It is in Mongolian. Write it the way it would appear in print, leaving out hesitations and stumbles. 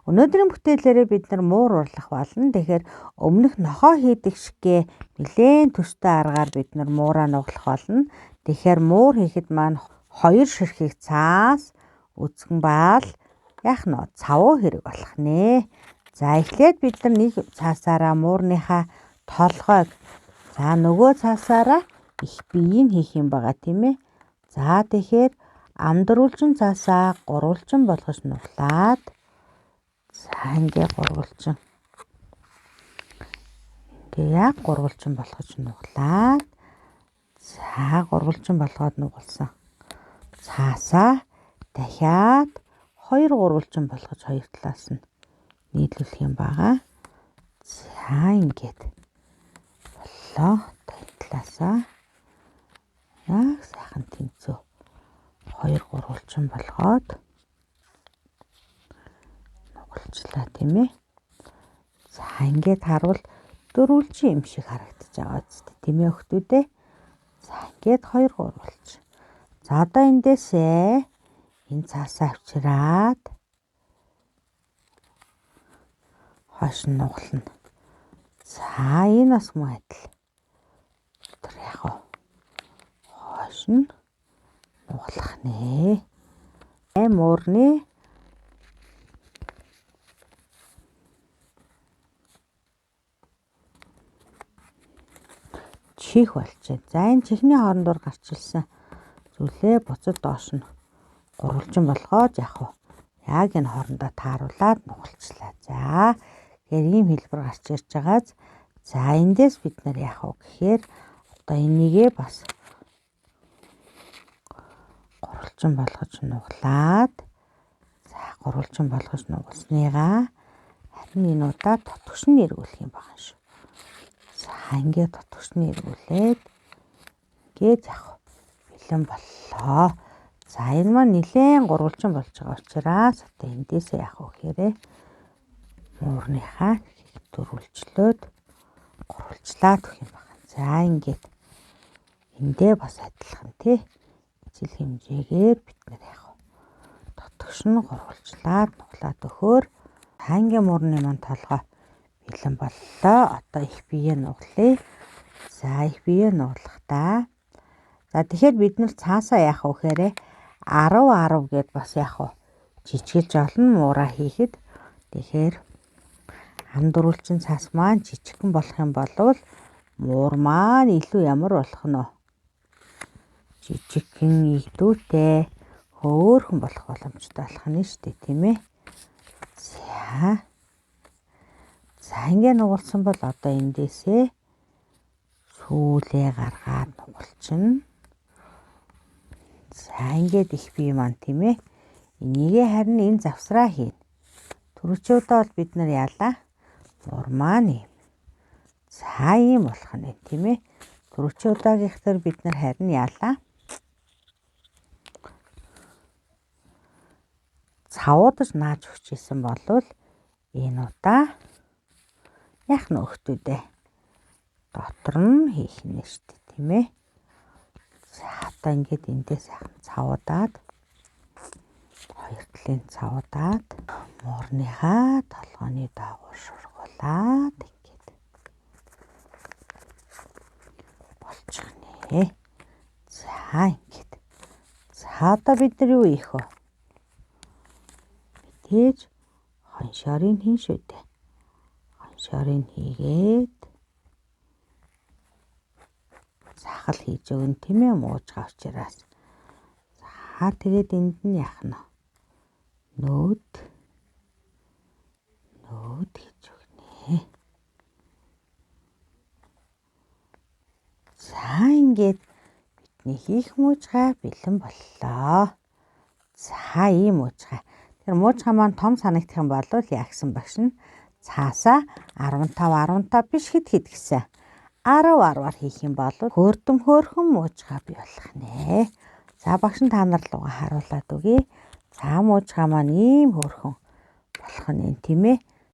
Өнөөдрийн бүтээлээрээ бид нар муур урлах болно. Тэгэхээр өмнөх нохоо хийдэг шигээ нэлээд төстэй аргаар бид нар муураа нуглах болно. Тэгэхээр муур хийхэд маань 2 ширхэг цаас, үзгэн баал яах нь цавуу хэрэг болох нэ. За эхлээд бид нар нэг цаасаараа муурныхаа толгойг нөгөө цаасаараа их биеийг хийх юм байгаа тийм ээ. За тэгэхээр амдруулжин цаасаа гурвалжин болгож нуглаад ингээ гурвалжин. Ингээ яг гурвалжин болгож нуглаад гурвалжин болгоод нугалсан. Цаасаа дахиад 2 гурвалжин болгож хоёр талаас нь нийлүүлэх юм байгаа. За ингээд боллоо. Талаасаа яг сайхан тэнцүү 2 гурвалжин болгоод нугалчлаа тийм ээ. За ингээд харвал дөрвөлжин юм шиг харагдаж байгаа зү тийм ээ охтүүдээ. За ингээд 2 гурвалжин. За одоо эндээсээ энэ цаасаа авчираад хойш нь нугална. За энэ бас мөн адил. Тэр яг хойш нь нугалах нэ. Муурны чих болчих. За энэ чихний хоорондоор гарч ирсэн зүйлээ буцаж доош нь гурвалжин болгоод яг энэ хоорондоо тааруулаад нугалчлаа. За тэгэхээр ийм хэлбэр гарч ирж байгааз. За эндээс бид нар яах вэ гэхээр одоо энийгээ бас гурвалжин болгож нуглаад гурвалжин болгож нугалсныгаа харин энэ удаа тотгошн эргүүлэх юм байгаа шүү. За ингээд тотгошн эргүүлээд ингээд бэлэн боллоо. За энэ маань нэлээд гурвалжин болж байгаа учраас одоо эндээсээ яах вэ гэхээр муурныхаа дөрвөлжлөөд гурвалжлаад өгөх юм байна. За ингээд эндээ бас адилхан тий. Ижил хэмжээгээр бид нар тотгошн гурвалжлаад нуглаад өгөхөөр хангийн муурны маань толгой бэлэн боллоо. Одоо их бие нуглая. За их бие нуглахдаа за тэгэхээр бид нар цаасаа яах вэ гэхээр 10 гэд бас жижиглж олон муураа хийхэд тэгэхээр амдруулчин цаас маань жижигхэн болох юм бол муур маань илүү ямар болох нь жижигхэн игдүүтэй хөөрхөн болох боломжтой болох нь шүү дээ тийм ээ. За ингэ нугалсан бол одоо эндээсээ сүүлээ гаргаад нугалчихна. За ингээд их бие маань тийм ээ. Энийгээ харин энэ завсраа хийнэ. Түрүүчүүдээ бол бид нар яалаа муур маань юм. За ийм болох нь тийм ээ. Түрүүчүүдаагийнхтэр бид нар харин яалаа цавуудаж нааж өгчээсэн болвол энэ удаа яах нь өхтүүдээ дотор нь хийх нь шүү дээ тийм ээ. За одоо ингээд эндээ сайхан цавуудаад хоёр талын цавуудаад муурныхаа толгойн доогуур шургуулад ингээд болчих нэ. За ингээд. За одоо бид нар юу хийх вэ? Мэдээж хоншорын хийн шүү дээ. Хоншорын хийгээд захал хийж өгнө тийм ээ мууж авчраас. За тэгээд энд нь яах нь нөөд хийж өгнө. За ингээд бидний хийх муужгаа бэлэн боллоо. За ийм муужгаа. Тэр муужгаа маань том санагдах юм бол яагсан багш нь цаасаа 15 биш хэд гэсэн 10-10-аар хийх юм бол хөөрхөн муужгаа бий болох нэ. За багш нь та нар руугаа харуулад өгье. За муужгаа маань ийм хөөрхөн болох нь тийм ээ.